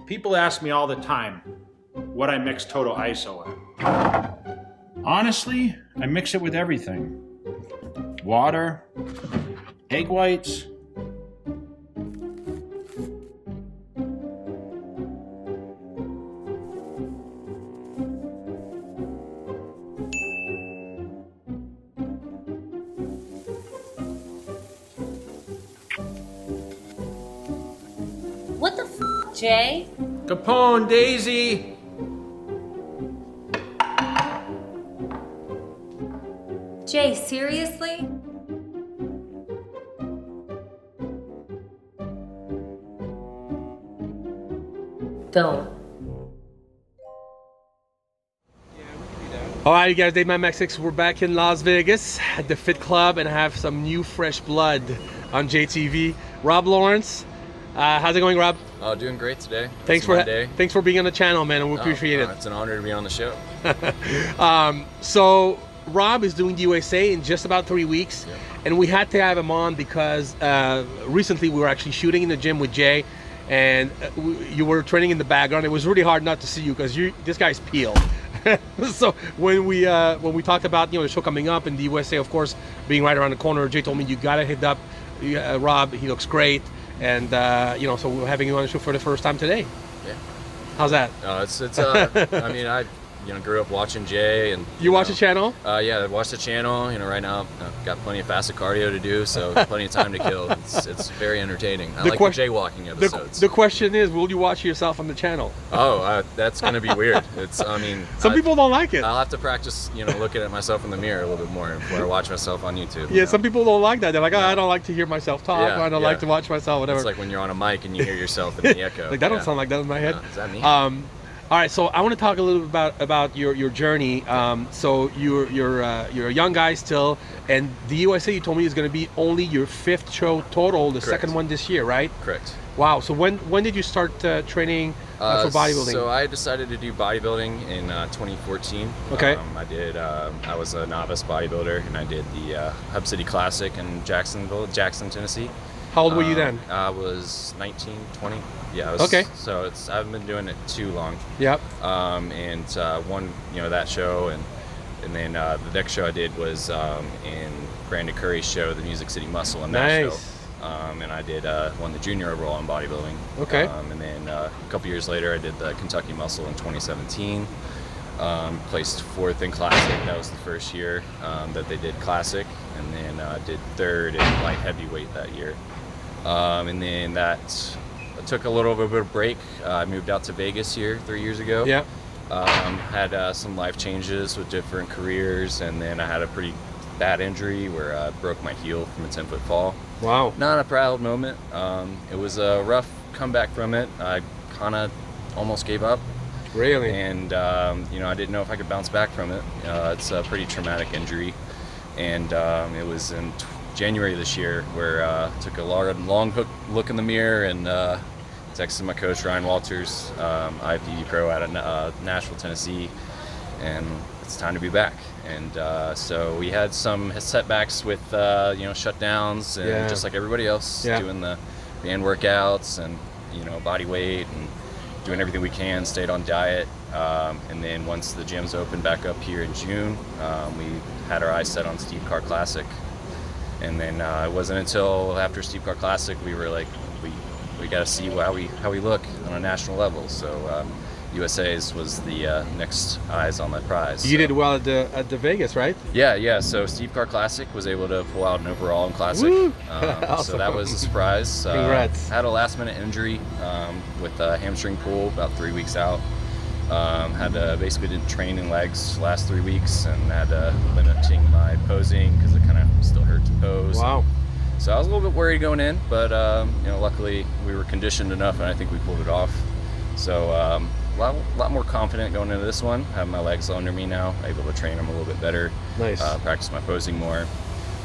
People ask me all the time what I mix Total ISO at. Honestly, I mix it with everything. Water, egg whites, What the f, Jay? Capone, Daisy. Jay, seriously? Don't. All right, you guys, Dave My Mexics. We're back in Las Vegas at the Fit Club and I have some new fresh blood on JTV. Rob Lawrence, how's it going, Rob? Oh, doing great today. Thanks for being on the channel, man, and we appreciate it. It's an honor to be on the show. So Rob is doing the USA in just about 3 weeks, and we had to have him on because recently we were actually shooting in the gym with Jay, and you were training in the background. It was really hard not to see you because this guy's peeled. So when we talked about the show coming up and the USA, of course, being right around the corner, Jay told me you gotta hit up Rob. He looks great, and so we're having you on the show for the first time today. Yeah. How's that? It's I mean, I grew up watching Jay, and you watch the channel? Yeah, I watch the channel. Right now I've got plenty of fasted cardio to do, so plenty of time to kill. It's very entertaining. I like the jaywalking episodes. The question is, will you watch yourself on the channel? Oh, that's gonna be weird. Some people don't like it. I'll have to practice, looking at myself in the mirror a little bit more before I watch myself on YouTube. Yeah, some people don't like that. They're like, I don't like to hear myself talk. I don't like to watch myself, whatever. It's like when you're on a mic and you hear yourself in the echo. Like that don't sound like that in my head. Is that me? All right, so I want to talk a little bit about your journey. So you're a young guy still, and the USA, you told me, is going to be only your 5th show total, the Correct. second one this year, right? Correct. Wow. So when did you start training for bodybuilding? So I decided to do bodybuilding in 2014. Okay. I was a novice bodybuilder, and I did the Hub City Classic in Jackson, Tennessee. How old were you then? I was 19, 20. Yeah. Okay. So I haven't been doing it too long. Yep. And won that show, and then the next show I did was in Brandon Curry's show, the Music City Muscle, in that show. And I did won the junior overall in bodybuilding. Okay. And then a couple years later, I did the Kentucky Muscle in 2017. Placed 4th in Classic. That was the first year that they did Classic, and then did 3rd in light heavyweight that year. And then that took a little bit of a break. I moved out to Vegas here 3 years ago. Yeah. Had some life changes with different careers, and then I had a pretty bad injury where I broke my heel from a 10-foot fall. Wow. Not a proud moment. It was a rough comeback from it. I kind of almost gave up. Really? And I didn't know if I could bounce back from it. It's a pretty traumatic injury, and it was in January this year where I took a long look in the mirror and texted my coach Ryan Walters, IFBB pro out of Nashville, Tennessee, and it's time to be back. And so we had some setbacks with shutdowns, and just like everybody else, doing the band workouts and body weight and doing everything we can, stayed on diet, and then once the gyms opened back up here in June, we had our eyes set on Steve Carr Classic. And then it wasn't until after Steve Carr Classic we were like, we got to see how we look on a national level. So USA's was the next eyes on that prize. You did well at the Vegas, right? Yeah. So Steve Carr Classic was able to pull out an overall in Classic. Awesome. So that was a surprise. Congrats. Had a last minute injury with a hamstring pull, about 3 weeks out. Basically didn't train in legs the last 3 weeks, and had to limiting my posing because it kind of still hurt to pose. Wow. So I was a little bit worried going in, but luckily we were conditioned enough, and I think we pulled it off. So a lot more confident going into this one. Have my legs under me now, able to train them a little bit better. Nice. Practice my posing more.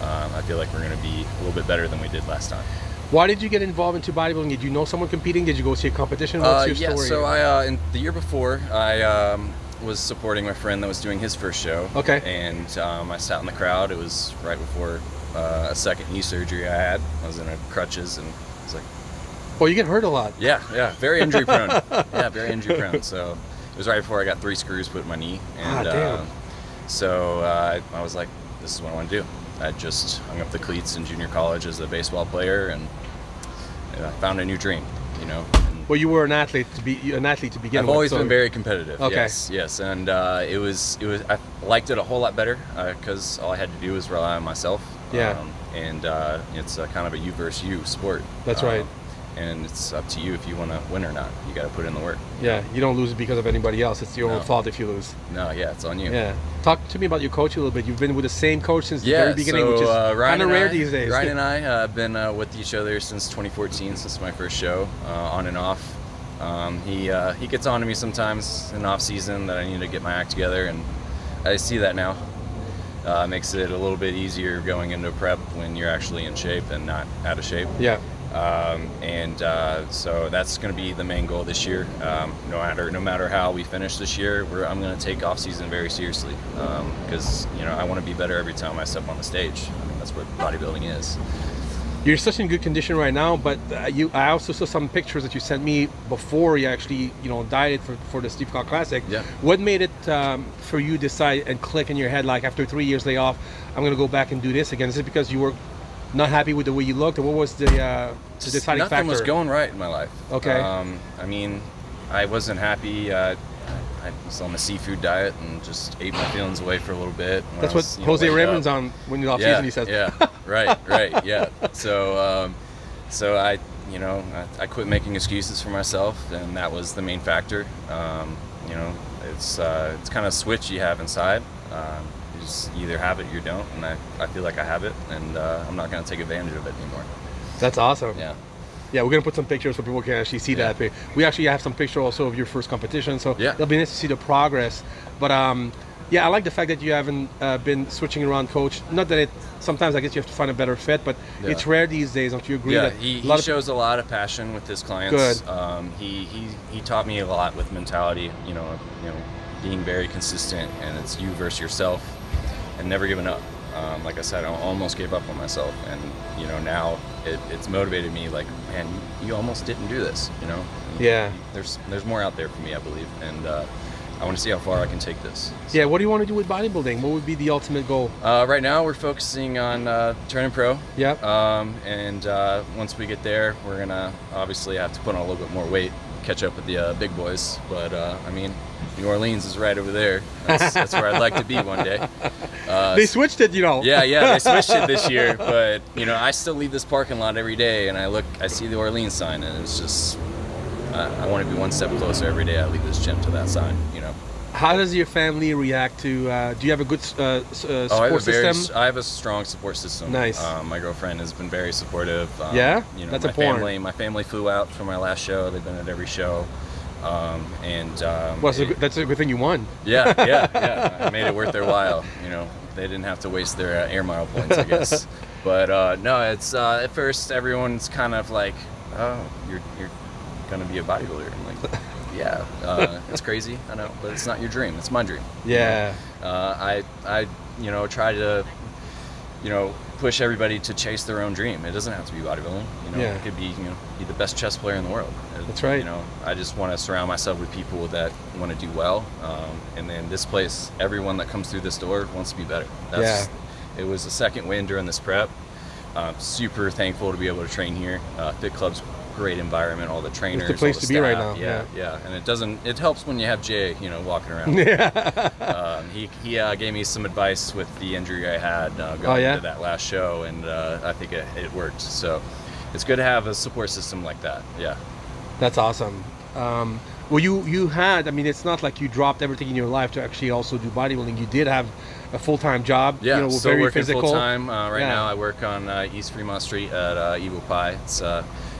I feel like we're going to be a little bit better than we did last time. Why did you get involved into bodybuilding? Did you know someone competing? Did you go see a competition? What's your story? So I in the year before, I was supporting my friend that was doing his first show. Okay. And I sat in the crowd. It was right before a second knee surgery I had. I was in crutches, and I was like, Oh, you get hurt a lot. Yeah, very injury prone. Yeah, very injury prone. So it was right before I got 3 screws put in my knee, and damn. so I was like, this is what I want to do. I just hung up the cleats in junior college as a baseball player, and I found a new dream, you know. And Well, you were an athlete to begin with. I've always so- been very competitive. Okay. Yes, and it was I liked it a whole lot better because all I had to do was rely on myself. Yeah. And it's kind of a you versus you sport. That's right. And it's up to you if you want to win or not. You got to put in the work. Yeah, you don't lose because of anybody else. It's your own No. fault if you lose. No, yeah, it's on you. Yeah. Talk to me about your coach a little bit. You've been with the same coach since the very beginning, so, which is Ryan kind of and rare I- these days. Ryan and I have been with each other since 2014, since my first show, on and off. He gets on to me sometimes in off season that I need to get my act together, and I see that now. Makes it a little bit easier going into prep when you're actually in shape and not out of shape. Yeah. So that's going to be the main goal this year. No matter how we finish this year, I'm going to take off season very seriously because I want to be better every time I step on the stage. I mean, that's what bodybuilding is. You're such in good condition right now, but I also saw some pictures that you sent me before you actually, dieted for the Steve Cock Classic. Yeah. What made it for you decide and click in your head, like after 3 years layoff, I'm going to go back and do this again? Is it because you were not happy with the way you looked, or what was the deciding factor? Nothing was going right in my life. Okay. I mean, I wasn't happy. I was on a seafood diet and just ate my feelings away for a little bit. when That's I what was, Jose laid Raymond's up. on when you're off Yeah, season, he says. yeah, right, yeah. So I quit making excuses for myself, and that was the main factor. It's kind of a switch you have inside. You just either have it or you don't, and I feel like I have it, and I'm not going to take advantage of it anymore. That's awesome. Yeah. Yeah, we're gonna put some pictures so people can actually see Yeah. that. We actually have some pictures also of your first competition, so Yeah. it'll be nice to see the progress. But yeah, I like the fact that you haven't been switching around coach. Not that sometimes I guess you have to find a better fit, but Yeah. it's rare these days. Don't you agree? Yeah, that he a lot of shows a lot of passion with his clients. Good. He taught me a lot with mentality. Being very consistent, and it's you versus yourself, and never giving up. Like I said, I almost gave up on myself, and now it's motivated me. Like, man, you almost didn't do this. Yeah. There's more out there for me, I believe, and I want to see how far I can take this. Yeah, what do you want to do with bodybuilding? What would be the ultimate goal? Right now, we're focusing on turning pro. Yep. And once we get there, we're gonna obviously have to put on a little bit more weight, catch up with the big boys. But I mean, New Orleans is right over there. That's where I'd like to be one day. They switched it, Yeah, they switched it this year. But I still leave this parking lot every day, and I see the Orleans sign, and it's just I want to be one step closer every day. I leave this gym to that sign. How does your family react to? Do you have a good support system? I have a strong support system. Nice. My girlfriend has been very supportive. Yeah? That's my important. family. My family flew out for my last show. They've been at every show. Well, that's a good thing you won. Yeah. I made it worth their while. They didn't have to waste their air mile points, I guess. But no, it's at first everyone's kind of like, oh, you're gonna be a bodybuilder. I'm like, yeah, it's crazy, I know, but it's not your dream. It's my dream. Yeah. I try to, push everybody to chase their own dream. It doesn't have to be bodybuilding. Yeah. It could be, be the best chess player in the world. That's right. I just want to surround myself with people that want to do well. And then this place, everyone that comes through this door wants to be better. It was the second win during this prep. Super thankful to be able to train here. Fit Club's great environment, all the trainers, It's the place all the to be right staff. now. Yeah. And it helps when you have Jay, walking around. Yeah. He gave me some advice with the injury I had going into that last show, and I think it worked. So it's good to have a support system like that. Yeah. That's awesome. Well, you had, I mean, it's not like you dropped everything in your life to actually also do bodybuilding. You did have a full-time job. Yeah, still very working physical. full-time. Right now I work on East Fremont Street at Evil Pie. It's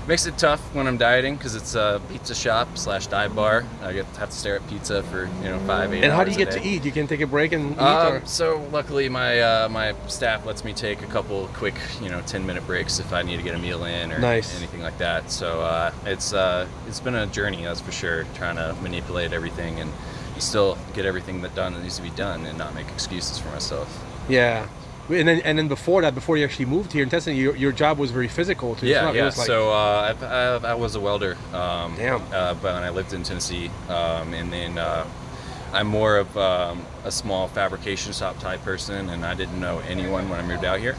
makes it tough when I'm dieting because it's a pizza shop / dive bar. I have to stare at pizza for 5-8 hours. And how do you get a to day. eat? You can take a break and eat? Or? So luckily my staff lets me take a couple quick 10-minute breaks if I need to get a meal in or Nice. anything like that. So it's been a journey, that's for sure, trying to manipulate everything and still get everything done that needs to be done and not make excuses for myself. Yeah. And then before that, before you actually moved here in Tustin, your job was very physical too. Yeah, It yeah. was like, So I was a welder. Damn. But when I lived in Tennessee, and then I'm more of a small fabrication shop type person, and I didn't know anyone when I moved out here.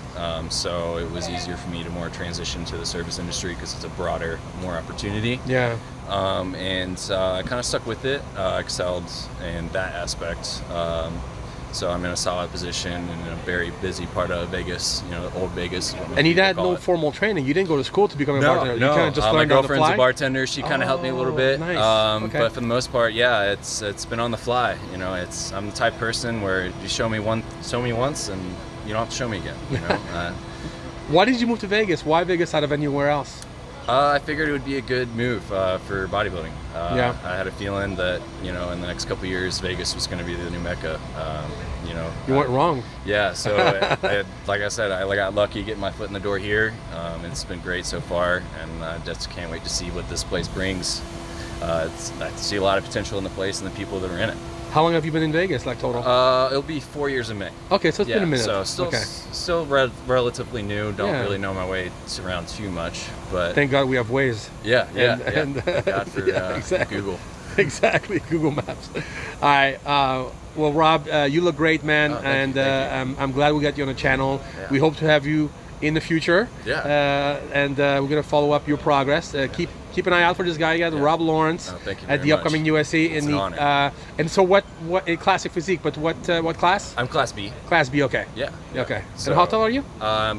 So it was easier for me to more transition to the service industry because it's a broader, more opportunity. yeah. And I kind of stuck with it, excelled in that aspect. So I'm in a solid position in a very busy part of Vegas, you know, old Vegas. And you had no formal training. You didn't go to school to become a bartender. You No, kind of just my learned on the girlfriend's fly? a bartender. She kind of helped me a little bit. Nice. Okay. But for the most part, yeah, it's been on the fly. You know, I'm the type of person where you show me once, and you don't have to show me again. You know. Why did you move to Vegas? Why Vegas out of anywhere else? I figured it would be a good move for bodybuilding. Yeah. I had a feeling that, you know, in the next couple of years, Vegas was going to be the new mecca. You know, You went wrong. Yeah, so like I said, I got lucky getting my foot in the door here. It's been great so far, and I just can't wait to see what this place brings. I see a lot of potential in the place and the people that are in it. How long have you been in Vegas, like total? It'll be 4 years in May. Okay, so it's been a minute. So still, okay. still relatively new. Don't Yeah. really know my way around too much, but Thank God we have Waze. yeah. And Thank God for yeah, exactly. Google. Exactly, Google Maps. All right. Well, Rob, you look great, man, Oh, thank and you, thank you. I'm glad we got you on the channel. Yeah. We hope to have you in the future. Yeah. And we're gonna follow up your progress. Keep an eye out for this guy, Rob Lawrence, Oh, thank you at very the much. upcoming USA It's in an the. honor. And so what in Classic Physique? But what class? I'm Class B. Class B. Okay. Yeah. Okay. So, And how tall are you? 5'9".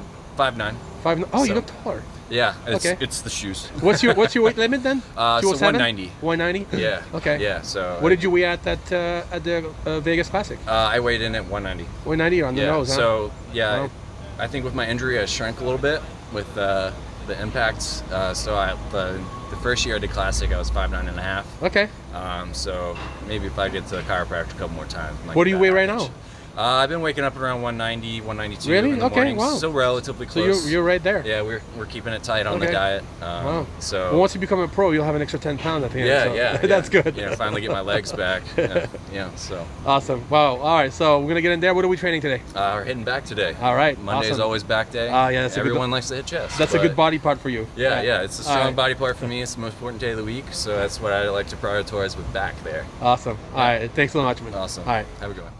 5. Oh, you So- look taller. Yeah. Okay. It's the shoes. What's your weight limit then? So 207? 190. 190. Yeah. Okay. Yeah. So. What did you weigh at the Vegas Classic? I weighed in at 190. 190 on the Yeah. nose, huh? So yeah, Wow. I think with my injury I shrank a little bit with the impacts. So the first year I did Classic, I was 5'9.5". Okay. So maybe if I get to the chiropractor a couple more times. I might What do get you that weigh right average. now? I've been waking up around 190, 192. Really? In the Okay, mornings. wow. Still relatively So close. you're right there. Yeah, we're keeping it tight on Okay. the diet. Wow. So. Well, once you become a pro, you'll have an extra 10 pounds at the end. yeah, so yeah, that's yeah. good. You know, finally get my legs back. Yeah, so Awesome. Wow. All right. So we're gonna get in there. What are we training today? we're hitting back today. All right. Monday's awesome. always back day. Yeah, that's a good- Everyone likes to hit chest. That's a but- good body part for you. Yeah, yeah, it's a All strong right. body part for me. It's the most important day of the week, so that's what I like to prioritize with back there. Awesome. All right. Thanks so much, man. Awesome. All right. Have a good one.